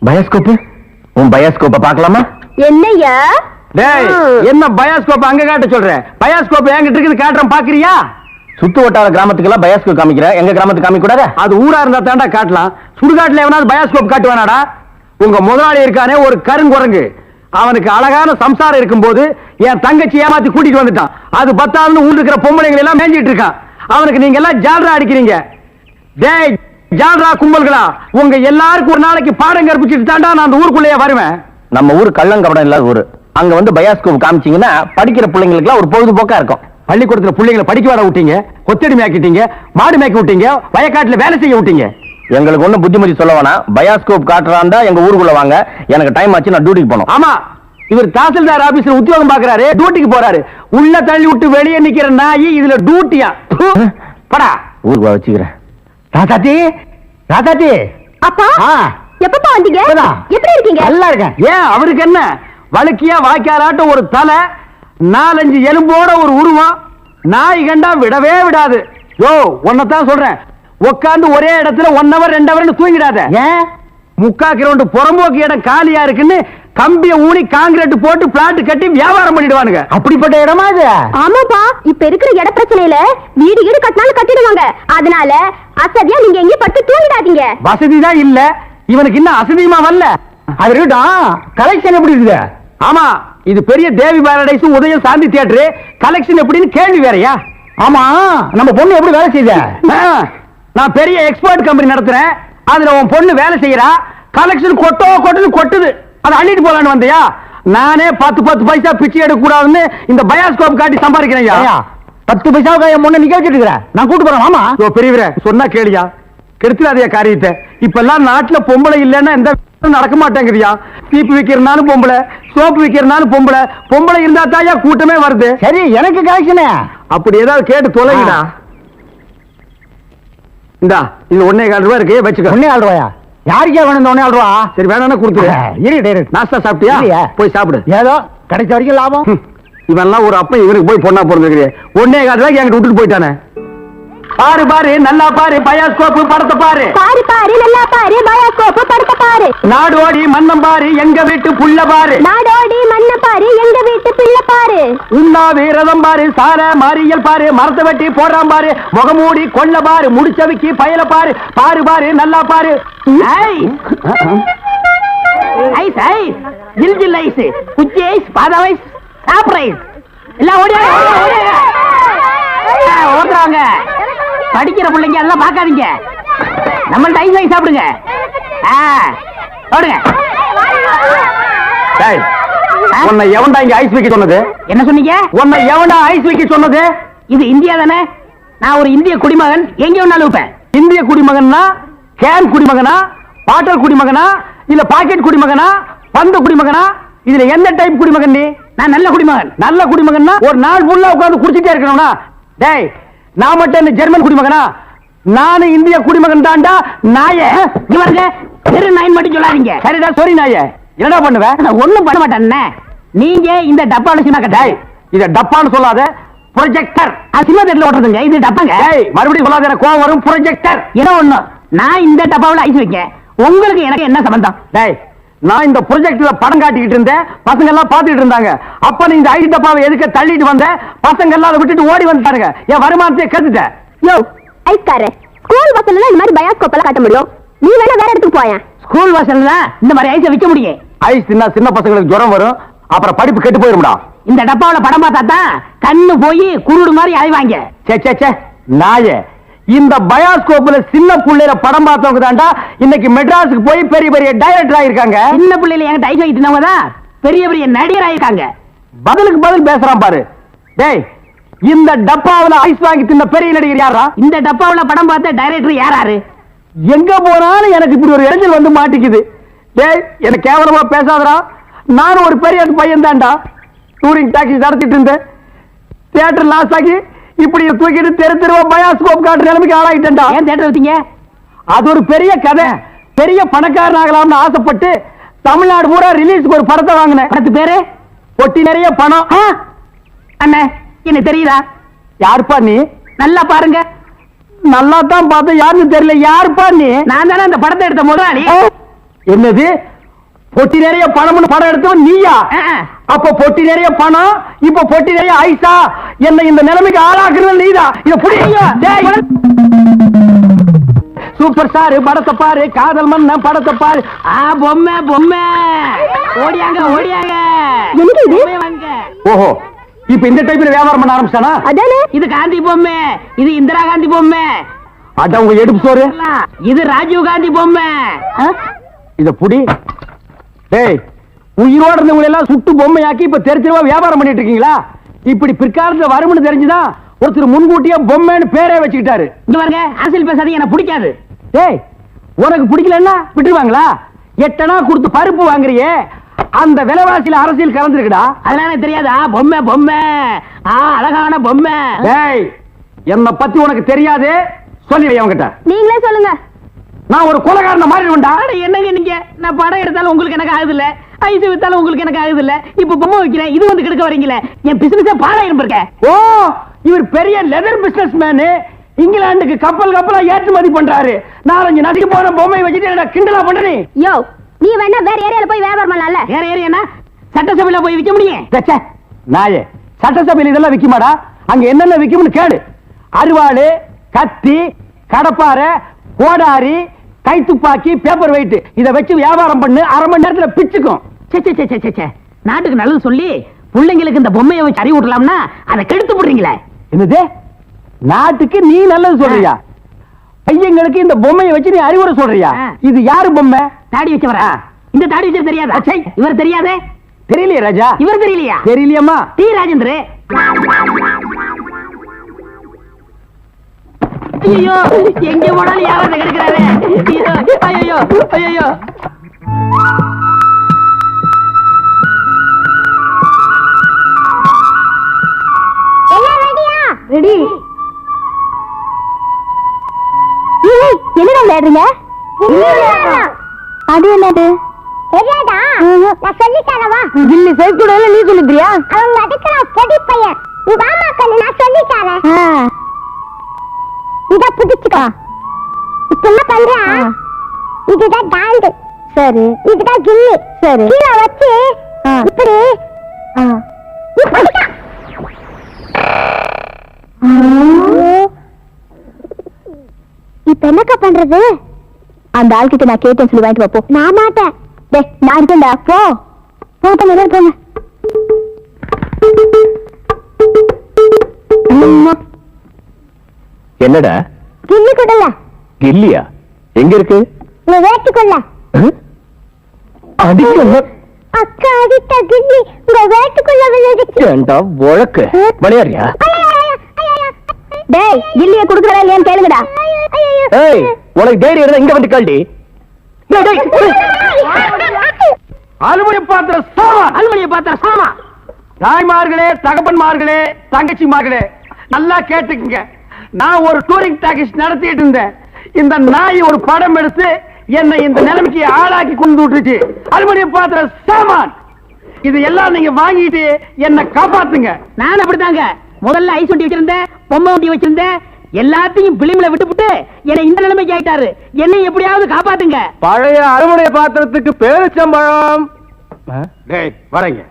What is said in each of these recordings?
Bioscope உன் பயோஸ்கோப்ப பார்க்கலாமா? என்னையா டேய் என்ன பயோஸ்கோப் அங்க காட்ட சொல்ற? பயோஸ்கோப் என்கிட்ட இருக்குது காட்டுறேன் பாக்குறியா? சுத்து வட்டார கிராமத்துக்கு எல்லாம் பயோஸ்கோப் காமிக்கிற, எங்க கிராமத்துக்கு காமிக்க கூடாது? அது ஊரா இருந்தா தாண்டா காட்டலாம். சுடுகாட்டுல எவனாவது பயோஸ்கோப் காட்டுவானாடா? உங்க முதலாளி இருக்கானே ஒரு கருங்குரங்கு, அவனுக்கு அழகான சம்சாரம் இருக்கும்போது என் தங்கச்சி ஏமாத்தி கூட்டிட்டு வந்துட்டான். அது பத்தாதுன்னு ஊர் இருக்கிற பொம்பளைங்களை எல்லாம் மேஞ்சிட்டு இருக்கான். அவனுக்கு நீங்க எல்லாம் ஜால்ரா அடிக்கிறீங்க. டேய் ஜால்ரா கும்பல்களா, உங்க எல்லாருக்கும் ஒரு நாளைக்கு பாடம் கற்பிச்சுட்டு தாண்டா நான் அந்த ஊருக்குள்ளேயே வருவேன். நம்ம ஊர் கள்ளங்கபடம் இல்லாத ஊரு. அங்க வந்து பயோஸ்கோப் காமிச்சீங்கன்னா படிக்கிற பிள்ளைங்களுக்கு எல்லாம் ஒரு பொழுதுபோக்கா இருக்கும். பள்ளிக்கூடத்துல பிள்ளைங்களை படிக்க விட விட்டீங்க, கொத்தடி மேய்க்கிட்டீங்க, மாடு மேய்க்க விட்டீங்க, வயக்காட்டுல வேலை செய்ய விட்டீங்க. எங்களுக்கு ஒண்ணு புத்திமதி சொல்ல வேணாம். பயோஸ்கோப் காட்டுறாண்டா எங்க ஊருக்குள்ள வாங்க. எனக்கு டைம் ஆச்சு, நான் டியூட்டிக்கு போகணும். ஆமா, இவர் தாசில்தார் ஆபீஸ்ல உத்தியோகம் பாக்குறாரு, டியூட்டிக்கு போறாரு. உள்ள தள்ளி விட்டு வெளியே நிக்கிற நாயி இதுல டியூட்டியா? படா ஊருக்கு வச்சுக்கிறேன். ராதாத்தி, ராதாத்தி. அப்பா ஆ, எப்பப்பா வந்தீங்க? இப்பதான். எப்படி இருக்கீங்க? நல்லா இருக்கேன். ஏன் அவருக்கு என்ன? வழுக்கியா வாய்க்காலாட்டம் ஒரு தலை, 4-5 எலும்போட ஒரு உருவம், நாய் கண்டா விடவே விடாது. யோ உன்னதான் சொல்றேன், உட்காந்து ஒரே இடத்துல 1 hour 2 hour தூங்கிடாத. ஏன்? 3/4 கிலோமீட்டர் புறம்போக்கு இடம் காலியா இருக்குன்னு கம்பிய ஊனி காங்கிரீட் போட்டு பிளாட் கட்டி வியாபாரம் பண்ணிடுவானுங்க. அப்படிப்பட்ட இடமா இது? ஆமாப்பா, இப்ப இருக்கிற இட பிரச்சனையில வீடு வீடு கட்டினாலும் கட்டிடுவாங்க. அதனால அசதியா நீங்க எங்கேயும் படுத்து தூங்கிடாதீங்க. வசதி தான் இல்ல, இவனுக்கு இன்னும் அசதியுமா வரல. அது இருக்கட்டும், கலெக்ஷன் எப்படி இருக்குது? ஆமா, இது பெரிய தேவி பாரடைஸ் உதயம் சாந்தி தியேட்டர், கலெக்ஷன் எப்படின்னு கேள்வி வேறயா? ஆமா, நம்ம பொண்ணு எப்படி வேலை செய்த? நான் பெரிய எக்ஸ்போர்ட் கம்பெனி நடத்துறேன், அதுல உன் பொண்ணு வேலை செய்யறா. கலெக்ஷன் கொட்டுது, அதை அள்ளிட்டு போலான்னு வந்தியா? நானே 10 பைசா பிச்சை எடுக்க கூடாதுன்னு இந்த பயோஸ்கோப் காட்டி சம்பாதிக்கிறேன். 10 பைசாவுக்கு என் பொண்ணு நிக்க வச்சிட்டு இருக்கிறேன். நான் கூட்டு போறேன். ஆமா பெரியவரே சொன்னா கேளியா, கெடுத்துடாதே காரியத்தை. இப்ப எல்லாம் நாட்டுல பொம்பளை இல்லைன்னா எந்த நடக்க மாட்டேங்குதியா? சீப்பு விக்கிறனாலும் பொம்பளை, சோப்பு விக்கிறனாலும் பொம்பளை, பொம்பளை இருந்தா தாயா கூட்டமே வருது. சரி, எனக்கு கலெக்ஷனே அப்படி ஏதாவது கேட்டு தொலைங்கடா. இந்தா இது 1.25 ரூபாய் இருக்கு, வச்சுக்க. 1.25 ரூபாயா? யாருக்கே வேணும் இந்த 1.25 ரூபா? சரி வேணா கொடுத்துரு. இரு, நாஸ்தா சாப்பிட்டியா? இல்லையே. போய் சாப்பிடு. ஏதோ கிடைச்ச வரைக்கும் லாபம். இவன்லாம் ஒரு அப்ப இவனுக்கு போய் பொண்ணா பிறந்திருக்கிறே. 1.25 ரூபாய்க்கு என்கிட்ட விட்டுட்டு போயிட்டானே. பாரு பாரு, நல்லா பாரு, பயோஸ்கோப் படத்தை பாரு. பாரு பாரு, நல்லா பாரு, பயோஸ்கோப் படத்தை பாரு. நாடோடி மன்னம் பாரு, எங்க வீட்டு புள்ள பாரு. நாடோடி மண்ண பாரு, எங்க வீட்டு பிள்ளை பாரு. உண்ணாவி ரதம் பாரு, சார மாரியல் பாரு, மரத்தை வெட்டி போடுறான் பாரு, முகமூடி கொள்ள பாரு, முடிச்சவிக்கு பயல பாரு. பாரு பாரு, நல்லா பாரு. ஐஸ் ஐஸ், ஜில் ஜில் ஐஸ், குச்சி ஐஸ், பாதாம் ஐஸ், சாப்பிட்ற ஐஸ் எல்லாம் ஓடுறாங்க. படிக்கிற பிள்ளைங்க அதெல்லாம் பார்க்காதீங்க, நம்மள்ட்ட ஐஸ் ஐஸ் சாப்பிடுங்க. ஓடுங்க. உன்னை எவன்டா இங்க ஐஸ் வைக்க சொன்னது? என்ன சொன்னீங்க? உன்னை எவன்டா ஐஸ் வைக்க சொன்னது? இது இந்தியா தானே? நான் ஒரு இந்திய குடிமகன், எங்க வேணாலும் வைப்பேன். இந்திய குடிமகன்னா கேன் குடிமகனா, பாட்டல் குடிமகனா, இல்ல பாக்கெட் குடிமகனா, பந்து குடிமகனா? இதுல எந்த டைப் குடிமகன் நீ? நான் நல்ல குடிமகன். நல்ல குடிமகன்னா ஒரு நாள் ஃபுல்லா உட்கார்ந்து குடிச்சிட்டே இருக்கணும்னா? டேய், நான் மட்டும் என்ன ஜெர்மன் குடிமகனா? நானும் இந்திய குடிமகன் தான்டா. நாயே இவருங்க தெரு நாயின் மட்டும் சொல்லாதீங்க. சரிடா, சரி நாயே. என்னடா பண்ணுவேன்? நான் ஒண்ணும் பண்ண மாட்டேன். நீங்க இந்த டப்பால சின்ன கட்டாய், இத டப்பான்னு சொல்லாத, ப்ரொஜெக்டர். சினிமா தேட்டர்ல ஓட்டுறதுங்க, இது டப்பாங்க. மறுபடியும் சொல்லாத, எனக்கு கோவம் வரும். ப்ரொஜெக்டர் ஏதோ ஒண்ணு. நான் இந்த டப்பாவில் ஐஸ் வைக்க, உங்களுக்கு எனக்கு என்ன சம்பந்தம்? டேய், நான் இந்த ப்ரொஜெக்ட்ல படம் காட்டிக்கிட்டு இருந்தேன், பசங்க எல்லாம் பாத்துக்கிட்டு இருந்தாங்க. அப்ப நீ இந்த ஐஸ் டப்பாவை எதுக்கு தள்ளிட்டு வந்த? பசங்க எல்லாம் அதை விட்டுட்டு ஓடி வந்துட்டாருங்க. என் வருமானத்தை கெடுத்துட்ட. யோ ஐஸ்காரே, ஸ்கூல் பசங்க இந்த மாதிரி பயோஸ்கோப் எல்லாம் காட்ட முடியும், நீ வேணா வேற இடத்துக்கு போயா. ஸ்கூல் வாசல்ல இந்த மாதிரி ஐஸை விற்க முடியும். ஐஸ் தின்னா சின்ன பசங்களுக்கு ஜுரம் வரும், அப்புறம் படிப்பு கெட்டு போயிரும்டா. இந்த டப்பாவில படம் பார்த்தா தான் கண்ணு போய் குருடு மாதிரி அலைவாங்க. சே சே சே நாயே, இந்த பயோஸ்கோப்ல சின்ன புள்ளையில படம் பார்த்தவங்க தான்டா இன்னைக்கு மெட்ராஸுக்கு போய் பெரிய பெரிய டைரக்டர் ஆயிருக்காங்க. சின்ன புள்ளையில என்கிட்ட ஐஸ் வைக்கிறவங்க தான் பெரிய பெரிய நடிகர் ஆயிருக்காங்க. பதிலுக்கு பதில் பேசுறான் பாரு. டேய், இந்த டப்பாவுல ஐஸ் வாங்கி தின்ன பெரிய நடிகர் யாரா? இந்த டப்பாவுல படம் பார்த்த டைரக்டர் யாராரு? எங்க போனாலும் எனக்கு இப்படி ஒரு இடைஞ்சல் வந்து மாட்டிக்குது. டேய், எனக்கு கேவலமா பேசாதடா. நானும் ஒரு பெரிய பையன் தான்டா. டூரிங் டாக்ஸி நடத்திட்டு இருந்தேன். தியேட்டர் லாஸ் ஆகி இப்படி தூக்கிட்டு தெரு தெருவா பயோஸ்கோப் காட்டுற நிலைமைக்கு ஆளாயிட்டேன்டா. ஏன் தியேட்டர் வச்சீங்க? அது ஒரு பெரிய கதை. பெரிய பணக்காரன் ஆகலாம்னு ஆசைப்பட்டு தமிழ்நாடு பூரா ரிலீஸ்க்கு ஒரு படத்தை வாங்கினேன். படத்து பேரு பொட்டி நிறைய பணம். அண்ணே, என்ன தெரியுதா? யாருப்பா நீ? நல்லா பாருங்க. நல்லா தான் பார்த்தேன், யாருன்னு தெரியல. யாருப்பா நீ? நான் தானே அந்த படத்தை எடுத்த முதலாளி. என்னது பொட்டி நிறைய பணம்னு படம் எடுத்தவன் நீயா? அப்ப பொட்டி நிறைய பணம், இப்ப பொட்டி நிறைய ஐசா. என்ன இந்த நிலைமைக்கு ஆளாக்குறது நீதான். இத புடிங்க. சூப்பர் ஸ்டார் படத்தை பாரு, காதல் மன்னன் படத்தை பாரு. பொம்மை பொம்மை ஓடியாங்க ஓடியாங்க. ஓஹோ, இப்ப இந்த டைப்ல வியாபாரம் பண்ண ஆரம்பிச்சானா? அதானே. இது காந்தி பொம்மை, இது இந்திரா காந்தி பொம்மை. அட உங்க எடுப்பு சோறு. இது ராஜீவ் காந்தி பொம்மை. இத புடி. டேய், உயிரோட இருந்தவங்க எல்லாம் சுட்டு பொம்மையாக்கி இப்ப தெருவா வியாபாரம் பண்ணிட்டு இருக்கீங்களா? இப்படி பிற்காலத்துல வரும்னு தெரிஞ்சுதான் ஒருத்தர் முன்கூட்டியே பொம்மைன்னு பேரே வச்சுக்கிட்டாரு. இங்க பாருங்க, அரசியல் பேசாதீங்க, எனக்கு பிடிக்காது. டேய், உனக்கு பிடிக்கலன்னா விட்டுருவாங்களா? 8 அணா கொடுத்து பருப்பு வாங்குறியே, அந்த விலைவாசியில அரசியல் கலந்துருக்குடா. அதனால தெரியாதா? பொம்மை பொம்மை, அழகான பொம்மை. டேய், என்ன பத்தி உனக்கு தெரியாது, சொல்லி அவங்கிட்ட. நீங்களே சொல்லுங்க. நான் ஒரு கொலைகாரன மாறிடுவேன்டா. என்னங்க நீங்க? நான் படம் எடுத்தாலும் உங்களுக்கு எனக்கு ஆகுது இல்ல, ஐஸ் வித்தாலும் உங்களுக்கு எனக்கு ஆகுது இல்ல, இப்ப பொம்மை வைக்கிறேன், இது வந்து கெடுக்க வரீங்களே, என் பிசினஸே பாழாயிரும் இருக்க. ஓ, இவர் பெரிய லெதர் பிசினஸ் மேனு, இங்கிலாந்துக்கு கப்பல் கப்பலா ஏற்றுமதி பண்றாரு. 4-5 நாட்டுக்கு போற பொம்மை வச்சுட்டு கிண்டலா பண்றீ? யோ, நீ வேணா வேற ஏரியால போய் வியாபாரம் பண்ணலாம்ல. வேற ஏரியானா சட்டசபையில போய் விக்க முடியும்? நாயே, சட்டசபையில இதெல்லாம் விக்குமாடா? அங்க என்னென்ன விக்கும்னு கேளு. அருவாளு, கத்தி, கடப்பாரை, கோடாரி, கைத்துப்பாக்கி, பேப்பர் வெயிட், இத வச்சு வியாபாரம் பண்ணு, அரை மணி நேரத்துல பிச்சுக்கும். நாட்டுக்கு நல்லது சொல்லி பிள்ளைங்களுக்கு இந்த பொம்மையை வச்சு அறிவு விடலாம்னா அதை கெடுத்து போடுறீங்களே. என்னது? நாட்டுக்கு நீ நல்லது சொல்றியா? பையங்களுக்கு இந்த பொம்மையை வச்சு நீ அறிவுரை சொல்றியா? இது யாரு பொம்மை? தாடி வச்சவரா? இந்த தாடி வச்சது தெரியாதா? இவர் தெரியாதே? தெரியலையே ராஜா. இவர் தெரியலையா? தெரியலையம்மா. டி ராஜேந்திர. ஐயோ, எங்க போனாலும் யாராவது கிடைக்கிறாரு. ஐயோ ஐயோ. ரெடி. என்னடா விளையாடுறீங்க? அது என்னது? தெரியாதா? நான் சொல்லித்தரவா? கில்லி சைஸ் கூட நீ சொல்லித்தியா? அவங்க அதுக்குற பொடி பையன். நீ வாமா கண்ணு, நான் சொல்லித்தரேன். இத புடிச்சுக்கோ. இப்ப என்ன பண்ற? இதுதான் டாண்ட். சரி. இதுதான் கில்லி. சரி. கீழ வச்சு இப்படி இப்ப என்னக்கா பண்றது? அந்த ஆள்கிட்ட நான் கேட்டேன் சொல்லி வாங்கிட்டு வா. போ. நான் மாட்டேன். டேய், நான் இருக்கேன்டா. போ போங்க போங்க. என்னடா கில்லி கொடுல. கில்லியா? எங்க இருக்கு? நீ வேட்டுக்குள்ள. அக்கா அடித்த கில்லி உங்க வேட்டுக்குள்ள விழுந்துச்சு. ஏண்டா வழக்கு விளையாடுறியா? டேய், கில்லியை குடுக்கறா இல்லையான்னு கேளுங்கடா. ஏய், உனக்கு தைரியம் இருந்தா இங்க வந்து கால்டி. அலுமணி பாத்திர சாமா, அலுமணி பாத்திர சாமா. தாய்மார்களே, தகப்பன்மார்களே, தங்கச்சிமார்களே, நல்லா கேட்டுக்குங்க. நான் ஒரு டூரிங் டாக்கீஸ் நடத்திட்டு இருந்தேன். இந்த நாய் ஒரு படம் எடுத்து என்னை இந்த நிலைமைக்கு ஆளாக்கி கொண்டு விட்டுச்சு. அலுமினிய பாத்திர சாமான் இது எல்லாம் நீங்க வாங்கிட்டு என்ன காப்பாத்துங்க. நான் அப்படித்தாங்க முதல்ல ஐஸ் வண்டி வச்சிருந்தேன், பொம்மை வண்டி வச்சிருந்தேன், எல்லாத்தையும் பிலிம்ல விட்டுவிட்டு என்னை இந்த நிலைமைக்கு ஆயிட்டாரு. என்னை எப்படியாவது காப்பாத்துங்க. பழைய அலுமினிய பாத்திரத்துக்கு பேரிச்சம்பழம். டேய் வரேங்க.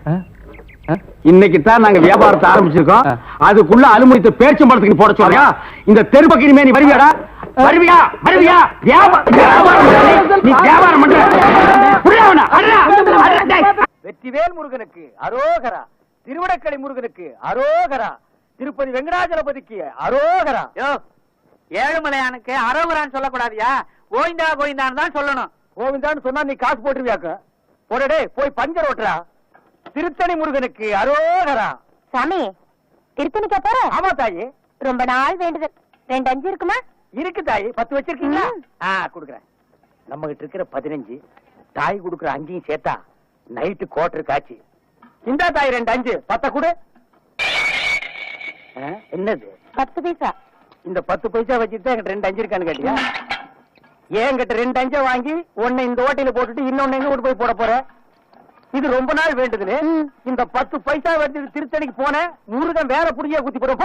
இன்னைக்கு தான் நாங்க வியாபாரத்தை ஆரம்பிச்சிருக்கோம். அதுக்குள்ள அலுமினியத்தை பேரிச்சம்பழத்துக்கு போட சொல்றியா? இந்த தெரு பக்கினிமே நீ வருவியாடா? வருவியா? வருவியா? நீ வியாபாரம் பண்ற. வெற்றிவேல் முருகனுக்கு அரோகரா, திருவடக்கடை முருகனுக்கு அரோகரா, திருப்பதி வெங்கடாஜலபதிக்கு அரோகரா. ஏழுமலையானுக்கு அரோகரான்னு சொல்லக்கூடாதியா, கோவிந்தா கோவிந்தான்னு தான் சொல்லணும். கோவிந்தான்னு சொன்னா நீ காசு போட்டுருவியாக்க. போடடே போய் பஞ்சர் ஓட்டுறா. திருத்தணி முருகனுக்கு அரோகரா. சாமி, திருத்தணிக்கா போற? ஆமா தாயி, ரொம்ப நாள் வேண்டுதல். 2 5 இருக்குமா? இருக்கு தாயி. 10 வச்சிருக்கீங்களா? குடுக்குறேன். நம்ம கிட்ட இருக்கிற 15, தாய் குடுக்குற 5 சேர்த்தா நைட்டு கோட்டர் காட்சி. இந்த தாய் 2 5 10 கொடு. என்னது? 10 பைசா. இந்த 10 பைசா வச்சுட்டு என்கிட்ட 2 5 இருக்கான்னு கேட்டியா? என்கிட்ட 2 5 வாங்கி ஒன்னு இந்த ஓட்டையில போட்டுட்டு இன்னொன்னு எங்க கொண்டு போய் போட போற? இது ரொம்ப நாள் வேண்டுதுன்னு இந்த 10 பைசா வச்சுட்டு திருத்தணிக்கு போன முருகன் வேற புடிய குத்தி போடும்.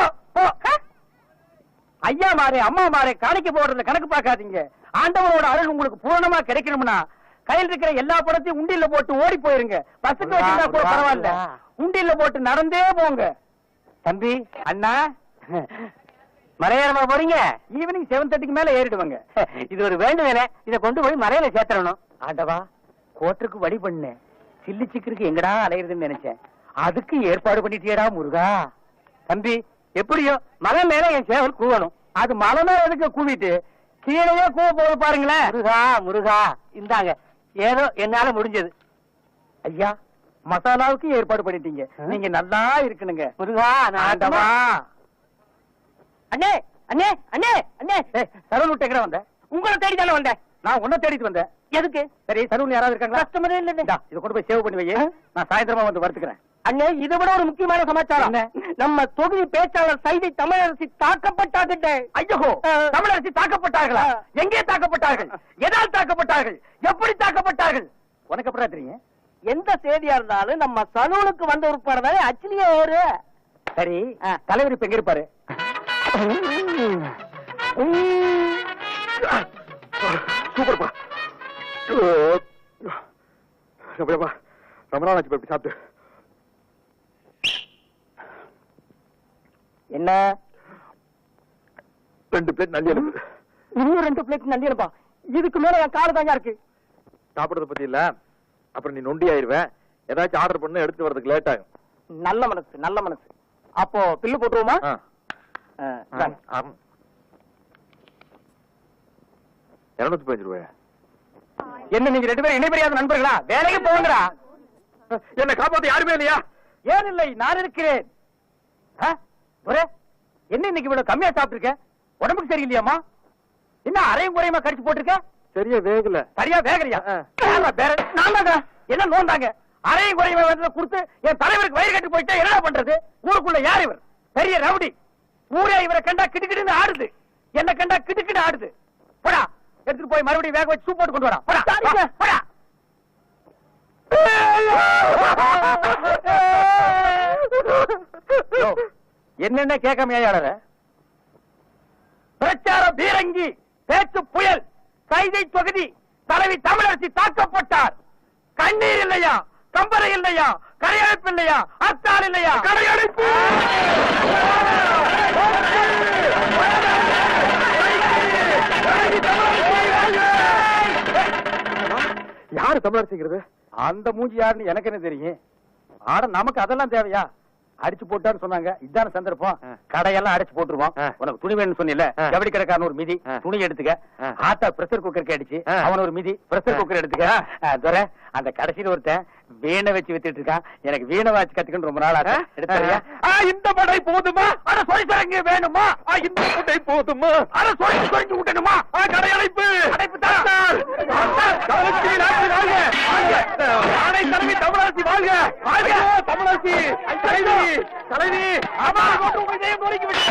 ஐயா மாரே அம்மா மாரே காணிக்க போடுறதுல கணக்கு பார்க்காதீங்க. ஆண்டவரோட அருள் உங்களுக்கு பூரணமா கிடைக்கணும்னா கையில் இருக்கிற எல்லா பணத்தையும் உண்டியல்ல போட்டு ஓடி போயிருங்க. பஸ்ஸுக்கு வச்சிருந்தா கூட பரவாயில்ல, உண்டியல்ல போட்டு நடந்தே போங்க. தம்பி, அண்ணா, மலையேறமா போறீங்க? ஈவினிங் 7:30 மேல ஏறிடுவாங்க. இது ஒரு வேண்டுதலே, இதை கொண்டு போய் மலையில சேர்த்தரணும். ஆண்டவா, கோட்டருக்கு வழி பண்ண சில்லி சிக்கருக்கு எங்கடா அலையிறதுன்னு நினைச்சேன். அதுக்கு ஏற்பாடு பண்ணிட்டியடா முருகா. தம்பி, எப்படியோ மலை மேல என் சேவல் கூவணும். அது மலை மேல எதுக்கு கூவிட்டு கீழே கூவ போக பாருங்களேன். முருகா முருகா, இந்தாங்க ஏதோ என்னால முடிஞ்சது. ஐயா, மசாலாவுக்கு ஏற்பாடு பண்ணிட்டீங்க. நீங்க நல்லா இருக்கணுங்க. முருகா, ஆண்டவா. அண்ணே அண்ணே அண்ணே அண்ணே, சரவண விட்டு எங்க வந்த? உங்களை தேடி தானே வந்தேன். நான் உன்னை தேடிட்டு வந்தேன். எதுக்கு? சரி, சரவண யாராவது இருக்காங்களா? கஸ்டமரே இல்ல. இதை கொண்டு போய் சேவ் பண்ணி வை, நான் சாயந்தரமா வந்து வறுத்துக்கிறேன். அண்ணே, இதை விட ஒரு முக்கியமான சமாச்சாரம். நம்ம தொகுதி பேச்சாளர் சைதை தமிழரசி தாக்கப்பட்டாங்க. ஐயோ, தமிழரசி தாக்கப்பட்டார்களா? எங்கே தாக்கப்பட்டார்கள்? எதால் தாக்கப்பட்டார்கள்? எப்படி தாக்கப்பட்டார்கள்? உனக்கு எப்படி தெரியும்? எந்த செய்தியா இருந்தாலும் நம்ம சலூனுக்கு வந்த ஒரு படம் அச்சிலியே ஏறு. சரி, தலைவர் இப்ப எங்க இருப்பாரு? சூப்பர்ப்பா. ரொம்ப நாள் ஆச்சு இப்படி சாப்பிட்டு. என்ன? 2 பிளேட் நல்லி எழுப்பு. இன்னும் 2 பிளேட் நல்லி எழுப்பா? இதுக்கு மேல என் கால தாங்க இருக்கு. சாப்பிடறத பத்தி இல்ல, அப்புறம் நீ நொண்டி ஆயிருவேன். ஏதாச்சும் ஆர்டர் பண்ணு, எடுத்து வரதுக்கு லேட் ஆகும். நல்ல மனசு, நல்ல மனசு. அப்போ பில்லு போட்டுருவோமா? 215 ரூபாய். என்ன நீங்க 2 பேரும் இணைபெரியாத நண்பர்களா? வேலைக்கு போங்கடா. என்ன காப்பாத்த யாருமே இல்லையா? ஏன் இல்லை, நான் இருக்கிறேன். என்ன இன்னைக்கு இவ்வளவு கம்மியா சாப்பிட்டுருக்க? உடம்புக்கு சரியில்லையாமா? என்ன அரையும் குறையுமா கடிச்சு போட்டிருக்க? சரியா வேகல. சரியா வேகலையா? என்ன நோந்தாங்க? அரையும் குறையுமா வந்து கொடுத்து என் தலைவருக்கு வயிறு கட்டி போயிட்டா என்ன பண்றது? ஊருக்குள்ள யார் இவர்? பெரிய ரவுடி. ஊரே இவரை கண்டா கிட்டுக்கிட்டு ஆடுது. என்ன கண்டா கிட்டுக்கிட்டு ஆடுது. போடா, எடுத்துட்டு போய் மறுபடியும் வேக வச்சு சூப் போட்டு கொண்டு வரா. போடா. என்னென்ன கேட்காம ஏழற? பிரச்சார பீரங்கி, பேச்சு புயல், கைதை தொகுதி தலைவி தமிழரசி தாக்கப்பட்டார். கண்ணீர் இல்லையா? கம்பரை இல்லையா? கரையடைப்பு இல்லையா? அத்தால் இல்லையா? கரையடைப்பு. யாரு தமிழரசிங்கிறது? அந்த மூஞ்சி யாருன்னு எனக்கு என்ன தெரியும்? ஆட நமக்கு அதெல்லாம் தேவையா? அடிச்சு போட்டான்னு சொன்னாங்க. இதான சந்தர்ப்பம். கடையெல்லாம் அடிச்சு போட்டுருவோம். உனக்கு துணி வேணும்னு சொன்னில, ஜவுளி கடைக்காரன் ஒரு மிதி துணி எடுத்துக்க. ஆட்டா பிரஷர் குக்கருக்கு அடிச்சு அவன் ஒரு மிதி பிரஷர் குக்கர் எடுத்துக்க. துரை, அந்த கடைசியில் ஒருத்தன் வீணை வச்சு வித்துட்டு இருக்கான். எனக்கு வீணை வாச்சு கத்துக்கணும் ரொம்ப நாள் ஆச்சு. எடுத்துறியா? இந்த படை போதுமா? அட சொரிசரங்க வேணுமா? இந்த படை போதுமா? அட சொரிஞ்சு விட்டணுமா? கடையடைப்பு. அடைப்பு தான். தமிழரசி வாழ்க! வாழ்க தமிழரசி! தலைவி! ஆமா, உதயம் நோக்கி விட்டு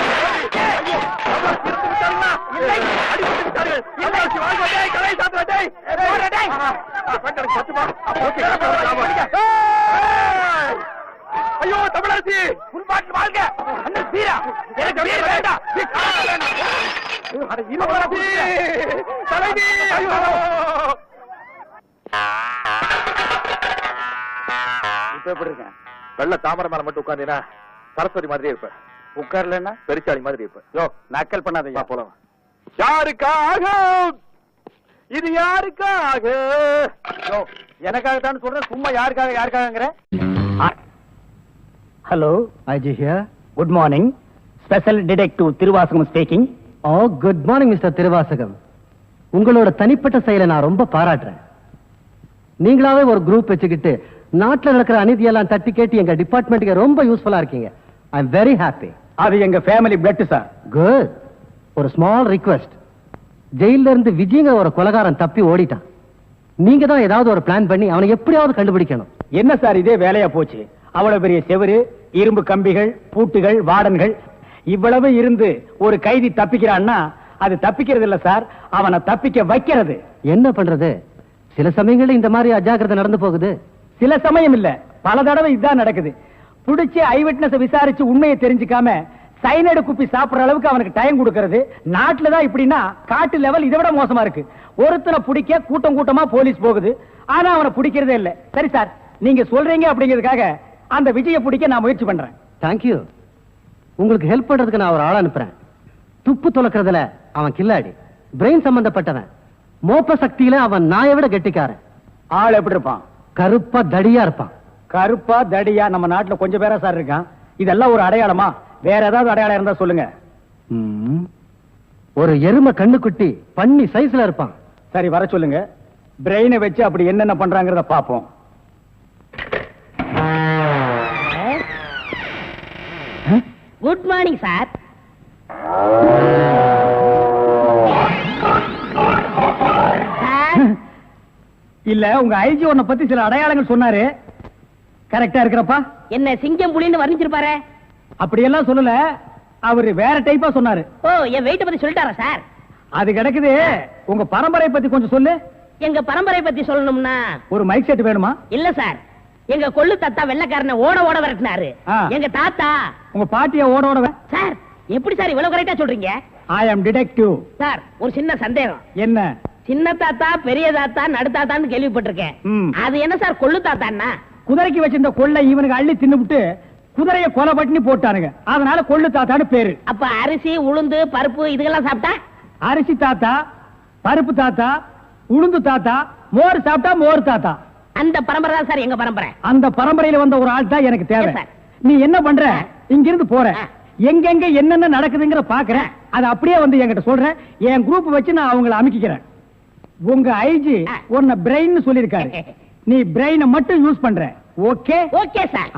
தமிழரசி வாழ்க! கலை சாப்பிட ஐயோ தமிழரசி! உள்பாட்டில் வாழ்க! அண்ணன் சீரா, எனக்கு வீர வேண்டாம். தலைவி! இப்ப எப்படி இருக்கேன்? வெள்ள தாமரை மேல மட்டும் உட்கார்ந்தீங்கன்னா சரஸ்வதி மாதிரியே இருப்ப. உட்கார்லன்னா பெருச்சாளி மாதிரி இருப்ப. யோ, நக்கல் பண்ணாதயா. போலாம். யாருக்காக? இது யாருக்காக? யோ, எனக்காகத்தான் சொல்றேன். சும்மா யாருக்காகங்கிற? Hello, IG here. Good morning. Special detective Thiruvasagam speaking. Oh, good morning mister Thiruvasagam. உங்களோட தனிப்பட்ட செயலை நான் ரொம்ப பாராட்டுறேன். நீங்களாவே ஒரு குரூப் வச்சுக்கிட்டு நாட்டுல நடக்கிற அநீதியெல்லாம் தட்டி கேட்டு எங்க டிபார்ட்மெண்ட்டுக்கு ரொம்ப யூஸ்ஃபுல்லா இருக்கீங்க. I am very happy. அது எங்க ஃபேமிலி பிளட் சார். குட். ஒரு ஸ்மால் ரிக்வெஸ்ட். ஜெயில இருந்து விஜய்ங்கிற ஒரு கொலைகாரன் தப்பி ஓடிட்டான். நீங்க தான் ஏதாவது ஒரு பிளான் பண்ணி அவனை எப்படியாவது கண்டுபிடிக்கணும். என்ன சார் இதே வேலையா போச்சு? அவ்வளவு பெரிய செவரு, இரும்பு கம்பிகள், பூட்டுகள், வார்டன்கள் இவ்வளவு இருந்து ஒரு கைதி தப்பிக்கிறான்னா அது தப்பிக்கிறது இல்ல சார், அவனை தப்பிக்க வைக்கிறது. என்ன பண்றது? சில சமயங்கள்ல இந்த மாதிரி அஜாக்கிரதை நடந்து போகுது. சில சமயம் இல்ல, பல தடவை இதுதான் நடக்குது. புடிச்சு ஐ விட்னஸ் விசாரிச்சு உண்மையை தெரிஞ்சுக்காம சைனடு குப்பி சாப்பிடுற அளவுக்கு அவனுக்கு டைம் கொடுக்கறது நாட்டுல தான் இப்படின்னா காட்டு லெவல் இதை விட மோசமா இருக்கு. ஒருத்தனை பிடிக்க கூட்டம் கூட்டமா போலீஸ் போகுது, ஆனா அவனை பிடிக்கிறதே இல்ல. சரி சார், நீங்க சொல்றீங்க அப்படிங்கிறதுக்காக அந்த விஜயை பிடிக்க நான் முயற்சி பண்றேன். தேங்க்யூ. உங்களுக்கு ஹெல்ப் பண்றதுக்கு நான் ஒரு ஆள் அனுப்புறேன். துப்பு துலக்கிறதுல அவன் கில்லாடி, பிரெயின் சம்பந்தப்பட்டவன், மோப்ப சக்தியில அவன் நாயை விட கெட்டிக்காரன். ஆள் எப்படி இருப்பான்? கருப்பா தடியா இருப்பான். கருப்பா தடியா நம்ம நாட்டுல கொஞ்சம் பேரா சார் இருக்கான். இதெல்லாம் ஒரு அடையாளமா? வேற ஏதாவது அடையாளம் இருந்தா சொல்லுங்க. ஒரு எருமை கண்ணுக்குட்டி பன்னி சைஸ்ல இருப்பான். சரி, வர சொல்லுங்க. பிரெயினை வச்சு அப்படி என்னென்ன பண்றாங்கறத பாப்போம். Good morning sir. இல்ல, உங்க ஐஜி உன்னை பத்தி சில அடையாளங்கள் சொன்னாரு. கரெக்டா இருக்கிறப்பா? என்ன சிங்கம் புலின்னு வர்ணிச்சிருப்பாரு? அப்படியெல்லாம் சொல்லல, அவரு வேற டைப்பா சொன்னாரு. ஓ, என் வெயிட்ட பத்தி சொல்லிட்டாரா சார்? அது கிடக்குது. உங்க பரம்பரை பத்தி கொஞ்சம் சொல்லு. எங்க பரம்பரை பத்தி சொல்லணும்னா ஒரு மைக் செட் வேணுமா? இல்ல சார், எங்க கொள்ளு தாத்தா வெள்ளக்காரனை ஓட ஓட விரட்டினாரு. எங்க தாத்தா. உங்க பாட்டிய ஓட ஓட சார், எப்படி சார் இவ்வளவு கரெக்டா சொல்றீங்க? ஐ அம் டிடெக்டிவ். சார், ஒரு சின்ன சந்தேகம். என்ன? சின்ன தாத்தா, பெரிய தாத்தா, நடு தாத்தான்னு கேள்விப்பட்டிருக்கேன். அது என்ன சார் கொள்ளு தாத்தான்னா? குதிரைக்கு வச்சிருந்த கொள்ளை இவனுக்கு அள்ளி தின்னுபிட்டு குதிரைய கொலை பட்டினி போட்டானுங்க, அதனால கொள்ளு தாத்தான்னு பேரு. அப்ப அரிசி, உளுந்து, பருப்பு இதெல்லாம் சாப்பிட்டா? அரிசி தாத்தா, பருப்பு தாத்தா, உளுந்து தாத்தா, மோர் சாப்பிட்டா மோர் தாத்தா. அந்த பரம்பரை தான் சார் எங்க பரம்பரை. அந்த பரம்பரையில வந்த ஒரு ஆள் தான் எனக்கு தேவை. Yes, sir. நீ என்ன பண்ற? இங்கிருந்து போற, எங்கெங்க என்னென்ன நடக்குதுங்கிற பாக்குறேன், அது அப்படியே வந்து என்கிட்ட சொல்றேன். என் குரூப் வச்சு நான் அவங்களை அமைக்கிறேன். உங்க ஐஜி உன்னை பிரெயின் சொல்லிருக்காரு, நீ பிரெயினை மட்டும் யூஸ் பண்ற. ஓகே? Okay sir.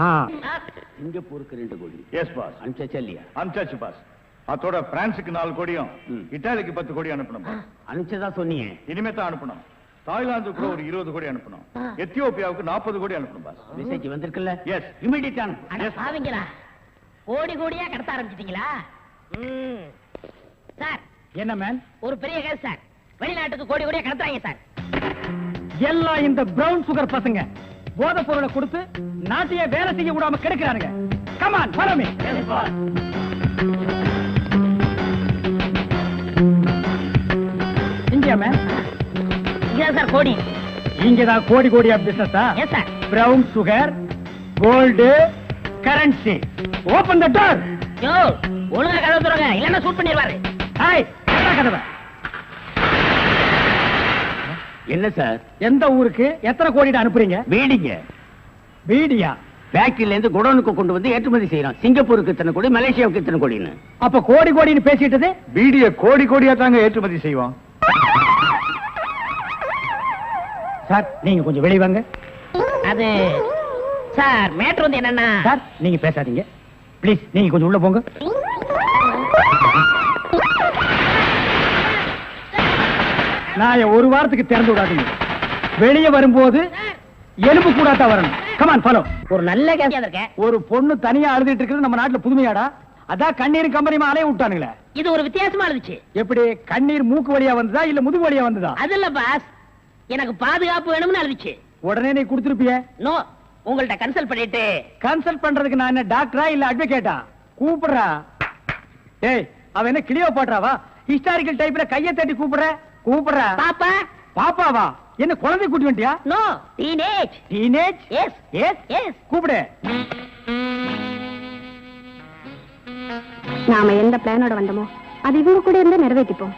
சிங்கப்பூருக்கு 2 கோடி. Yes boss. அனுப்பிச்சா இல்லையா? அனுப்பிச்சாச்சு பாஸ். அதோட பிரான்ஸுக்கு 4 கோடியும் இத்தாலிக்கு 10 கோடி அனுப்பணும் பாஸ். அனுப்பிச்சதா சொன்னீங்க. இனிமே தான் அனுப்பணும். தாய்லாந்துக்கு கூட ஒரு 20 கோடி அனுப்பணும். எத்தியோப்பியாவுக்கு 40 கோடி அனுப்பணும் பாஸ். மெசேஜ் வந்திருக்குல்ல? எஸ். இமிடியேட்டா அட பாவிங்களா, கோடி கோடியா கடத்த ஆரம்பிச்சிட்டீங்களா? சார், என்ன மேன்? ஒரு பெரிய கேஸ் சார். வெளிநாட்டுக்கு கோடி கோடியா கடத்துறாங்க சார். எல்லாம் இந்த பிரவுன் சுகர் பசங்க போதை பொருளை கொடுத்து நாட்டையே வேலை செய்ய விடாம கெடுக்கிறானுங்க. Come on, follow me. இங்க மேன், இங்க சார் கோடி. இங்கதான் கோடி கோடியா பிசினஸா? Yes sir. Brown sugar, gold, currency. Open the door. Yo, ஒழுங்கா கதவு திறங்க, இல்லன்னா ஷூட் பண்ணிடுவாரு. ஹாய், கதவை. என்ன சார்? எந்த ஊருக்கு எத்தனை கோடி அனுப்புறீங்க? வீடிங்க. வீடியா? ஃபேக்டரியில இருந்து குடோனுக்கு கொண்டு வந்து ஏற்றுமதி செய்யறோம். சிங்கப்பூருக்கு இத்தனை கோடி, மலேசியாவுக்கு இத்தனை கோடின்னு. அப்ப கோடி கோடின்னு பேசிட்டது? பீடிய கோடி கோடியா தாங்க ஏற்றுமதி செய்வோம். சார், நீங்க கொஞ்சம் வெளிய வாங்க. அது சார், மேட்டர் வந்து என்னன்னா சார், நீங்க பேசாதீங்க ப்ளீஸ். நீங்க கொஞ்சம் உள்ள போங்க. நான் ஒரு வாரத்துக்கு திறந்து விடாதீங்க. வெளியே வரும்போது எலும்பு கூடாத்தா வரணும். Come on, follow. ஒரு நல்ல கேஸ் இருக்கேன். ஒரு பொண்ணு தனியா அழுதுட்டு இருக்கிறது நம்ம நாட்டுல புதுமையாடா? அதான் கண்ணீர் கம்பெனி அலைய விட்டானுங்களே. இது ஒரு வித்தியாசமா இருந்துச்சு. எப்படி? கண்ணீர் மூக்கு வழியா வந்ததா இல்ல முதுகு வழியா வந்ததா? அது இல்ல பாஸ், எனக்கு பாதுகாப்பு வேணும்னு அழுதுச்சு. உடனே நீ கொடுத்துருப்பிய? நோ, உங்கள்ட்ட கன்சல்ட் பண்ணிட்டு. கன்சல்ட் பண்றதுக்கு நான் என்ன டாக்டரா இல்ல அட்வொகேட்டா? கூப்பிடுறா. ஏய், அவ என்ன கிளியோபாட்ராவா? ஹிஸ்டாரிக்கல் டைப்ல கையை தட்டி கூப்பிடுறா. பாப்பா. பாப்பாவா? என்ன குழந்தை கூட்டி வந்துட்டியா? No, teenage. Teenage? Yes yes yes. கூப்பிடு. நாம எந்த பிளானோட வந்தோமோ அது இவங்க கூட இருந்து நிறைவேற்றிப்போம்.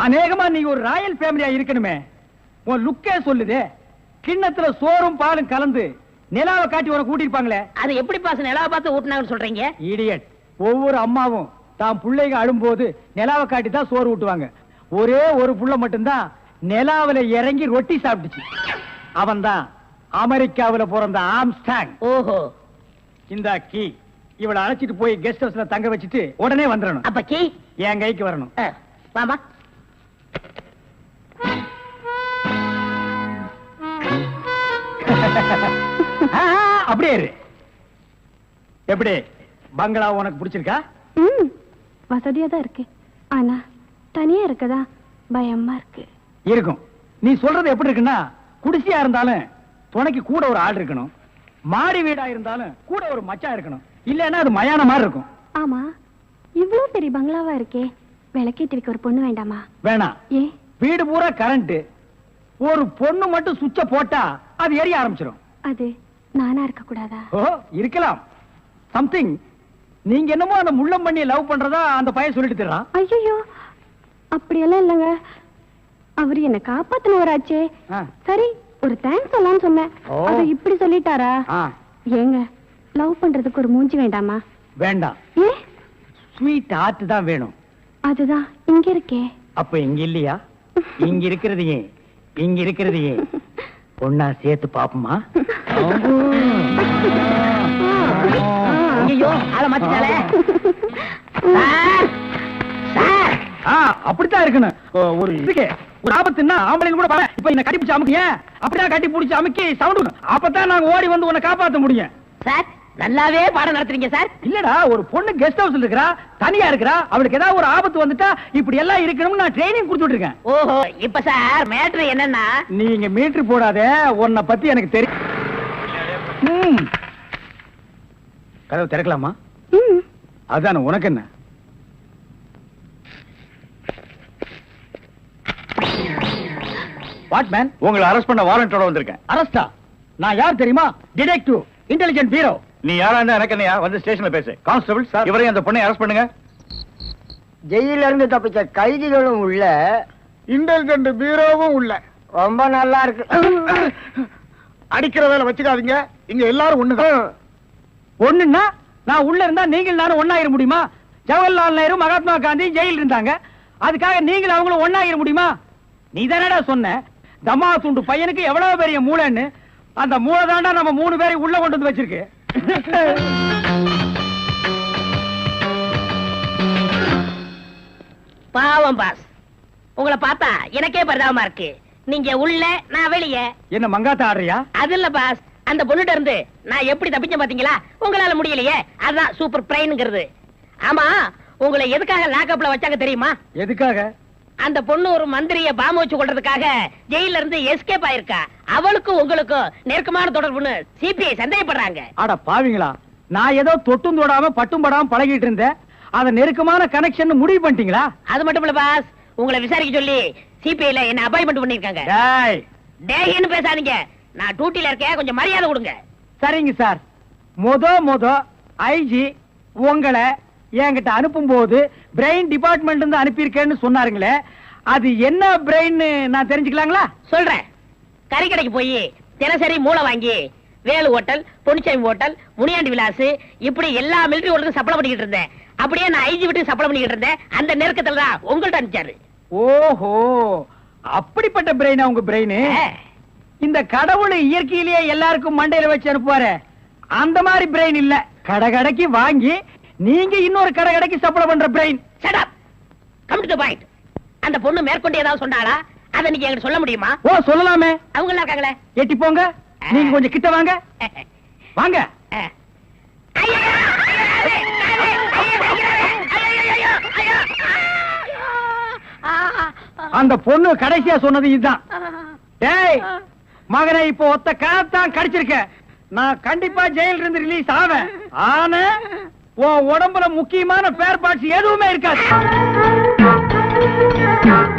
அநேகமா நீ ஒரு ராயல் ஃபேமிலியா இருக்கணுமே. உன் லுக்கே சொல்லுதே. கிண்ணத்துல சோறும் பாலும் கலந்து நிலாவை காட்டி உன கூட்டிருப்பாங்களே. அது எப்படி பாஸ் நிலாவை பார்த்து ஊட்டினாங்கன்னு சொல்றீங்க? இடியட். ஒவ்வொரு அம்மாவும் தாம் பிள்ளைங்க அழும்போது நிலாவை காட்டி தான் சோறு ஊட்டுவாங்க. ஒரே ஒரு புள்ள மட்டும்தான் நிலாவில இறங்கி ரொட்டி சாப்பிட்டுச்சு. அவன் தான் அமெரிக்காவில பிறந்த ஆம்ஸ்டாங். ஓஹோ. இந்த கீ இவளை அழைச்சிட்டு போய் கெஸ்ட் ஹவுஸ்ல தங்க வச்சுட்டு உடனே வந்துடணும். அப்ப கீ என் கைக்கு வரணும். வாமா. அப்படியே இரு. எப்படி பங்களா உனக்கு பிடிச்சிருக்கா? வசதியா தான் இருக்கு, ஆனா தனியா இருக்கதா பயமா இருக்கு. இருக்கும். நீ சொல்றது எப்படி இருக்குன்னா, குடிசையா இருந்தாலும் துணைக்கு கூட ஒரு ஆள் இருக்கணும், மாடி வீடா இருந்தாலும் கூட ஒரு மச்சான் இருக்கணும், இல்லன்னா அது மயான மாதிரி இருக்கும். ஆமா, இவ்ளோ பெரிய பங்களாவா இருக்கே, விளக்கேத்தி வைக்க ஒரு பொண்ணு வேண்டாமா? வேணாம். ஏ, வீடு பூரா கரண்ட், ஒரு பொண்ணு மட்டும் சுவிட்ச போட்டா அது எரிய ஆரம்பிச்சிடும். அது நானா இருக்க கூடாதா? ஓ, இருக்கலாம். சம்திங். நீங்க என்னமோ அந்த முள்ளம் பண்ணி லவ் பண்றதா அந்த பையன் சொல்லிட்டு தர்றான். ஐயோ, அப்படியெல்லாம் இல்லங்க. அவரு என்ன காப்பாத்தினவராச்சே. சரி, ஒரு தேங்க்ஸ் சொல்லலாம்னு சொன்னேன். அது இப்படி சொல்லிட்டாரா? ஏங்க, லவ் பண்றதுக்கு ஒரு மூஞ்சி வேண்டாமா? வேண்டாம். ஏ, ஸ்வீட் ஹார்ட் தான் வேணும். அதுதான் இங்க இருக்கே. அப்ப இங்க இல்லையா? இங்க இருக்கிறதையே இங்க இருக்கிறதையே ஒன்னா சேர்த்து பாப்போமா? ஐயோ, ஆள மாத்திட்டாளே. அப்படித்தான் இருக்கணும். ஒரு இதுக்கு ஒரு ஆபத்துன்னா ஆம்பளைங்க கூட பாரு. இப்ப என்ன கட்டி பிடிச்சு அமுக்கிய, அப்படிதான் கட்டி பிடிச்சு அமுக்கி சவுண்ட், அப்பதான் நாங்க ஓடி வந்து உன்னை காப்பாத்த முடியும். சார், நல்லாவே பாடம் நடத்துறீங்க சார். இல்லடா, ஒரு பொண்ணு கெஸ்ட் ஹவுஸ்ல இருக்கறா, தனியா இருக்கறா, அவளுக்கு ஏதாவது ஒரு ஆபத்து வந்துட்டா இப்படி எல்லாம் இருக்கணும்னு நான் ட்ரைனிங் கொடுத்துட்டு இருக்கேன். ஓஹோ, இப்ப சார் மேட்ரு என்னன்னா, நீங்க மீட்டர் போடாதே, உன்னை பத்தி எனக்கு தெரியும். கதவு திறக்கலாமா? அதான, உனக்கு என்ன? What man? உங்களை அரெஸ்ட் பண்ண வாரண்டோட வந்திருக்கேன். அரஸ்டா? நான் யார் தெரியுமா? Detective, intelligent bureau. நீ யாரா இருந்தா எனக்கு என்னையா? வந்து ஸ்டேஷன்ல பேசு. கான்ஸ்டபிள் சார், இவரையும் அந்த பொண்ணை அரெஸ்ட் பண்ணுங்க. ஜெயில இருந்து தப்பிச்ச கைதிகளும் உள்ள, இன்டெலிஜென்ட் பீரோவும் உள்ள. ரொம்ப நல்லா இருக்கு. அடிக்கிற வேலை வச்சுக்காதீங்க, இங்க எல்லாரும் ஒண்ணுதான். ஒண்ணுன்னா நான் உள்ள இருந்தா நீங்கள் நானும் ஒண்ணாயிர முடியுமா? ஜவஹர்லால் நேரு, மகாத்மா காந்தி ஜெயில இருந்தாங்க, அதுக்காக நீங்களும் அவங்களும் ஒண்ணாயிர முடியுமா? நீ தானடா சொன்ன தம்மா துண்டு பையனுக்கு எவ்வளவு பெரிய மூளைன்னு. அந்த மூளை தாண்டா நம்ம 3 பேரை உள்ள கொண்டு வந்து வச்சிருக்கு. பாவம் பாஸ், உங்களை பார்த்தா எனக்கே பரிதாபமா இருக்கு. நீங்க உள்ள, நான் வெளியே. என்ன மங்காத்த ஆடுறியா? அது இல்ல பாஸ், அந்த பொண்ணுட்ட இருந்து நான் எப்படி தப்பிச்சேன் பாத்தீங்களா? உங்களால முடியலையே, அதான் சூப்பர் பிரைன்ங்கிறது. ஆமா, உங்களை எதுக்காக லாக்அப்ல வச்சாங்க தெரியுமா? எதுக்காக? அந்த பொண்ணு ஒரு மந்திரிய பாம்பு வச்சு கொள்றதுக்காக ஜெயில இருந்து எஸ்கேப் ஆயிருக்கா. அவளுக்கும் உங்களுக்கும் நெருக்கமான தொடர்புன்னு சிபிஐ சந்தேகப்படுறாங்க. அட பாவிங்களா, நான் ஏதோ தொட்டும் தொடாம பட்டும் படாம பழகிட்டு இருந்தேன், அத நெருக்கமான கனெக்ஷன் முடிவு பண்ணிட்டீங்களா? அது மட்டும் இல்ல பாஸ், உங்களை விசாரிக்க சொல்லி சிபிஐல என்ன அப்பாயின்மெண்ட் பண்ணிருக்காங்க. டேய், டேய்னு பேசாதீங்க, நான் டியூட்டில இருக்கேன், கொஞ்சம் மரியாதை கொடுங்க. சரிங்க சார். மொத ஐஜி உங்களை என்கிட்ட அனுப்பும் போது பிரெயின் டிபார்ட்மெண்ட் இருந்து அனுப்பியிருக்கேன்னு சொன்னாருங்களே, அது என்ன பிரெயின் நான் தெரிஞ்சுக்கலாங்களா? சொல்றேன். கறிக்கடைக்கு போய் தினசரி மூளை வாங்கி வேலு ஹோட்டல், பொன்னிச்சாமி ஹோட்டல், முனியாண்டி விலாஸ், இப்படி எல்லா மிலிட்டரி ஹோட்டலுக்கும் சப்ளை பண்ணிக்கிட்டு இருந்தேன். அப்படியே நான் ஐஜி விட்டு சப்ளை பண்ணிக்கிட்டு இருந்தேன். அந்த நெருக்கத்துல தான் உங்கள்ட்ட அனுப்பிச்சாரு. ஓஹோ, அப்படிப்பட்ட பிரெயினா உங்க பிரெயின்? இந்த கடவுள் இயற்கையிலேயே எல்லாருக்கும் மண்டையில வச்சு அனுப்புவாரு, அந்த மாதிரி பிரெயின் இல்ல. கடைக்கு வாங்கி நீங்க இன்னொரு கடைக்கு சப்ளை பண்ற brain. Shut up. Come to the point. அந்த பொண்ணு மேற்கொண்டு ஏதாவது சொன்னாளா? அத நீங்க என்கிட்ட சொல்ல முடியுமா? ஓ, சொல்லலாமே. அவங்க எல்லாம் இருக்காங்களே. எட்டி போங்க, நீங்க கொஞ்சம் கிட்ட வாங்க. வாங்க. அந்த பொண்ணு கடைசியா சொன்னது இதுதான். டேய் மகனை, இப்போ ஒத்த காத்தான் கடிச்சிருக்க. நான் கண்டிப்பா ஜெயில இருந்து ரிலீஸ் ஆவேன். ஆனா உன் உடம்புல முக்கியமான பேர் பார்ட்ஸ் எதுவுமே இருக்காது.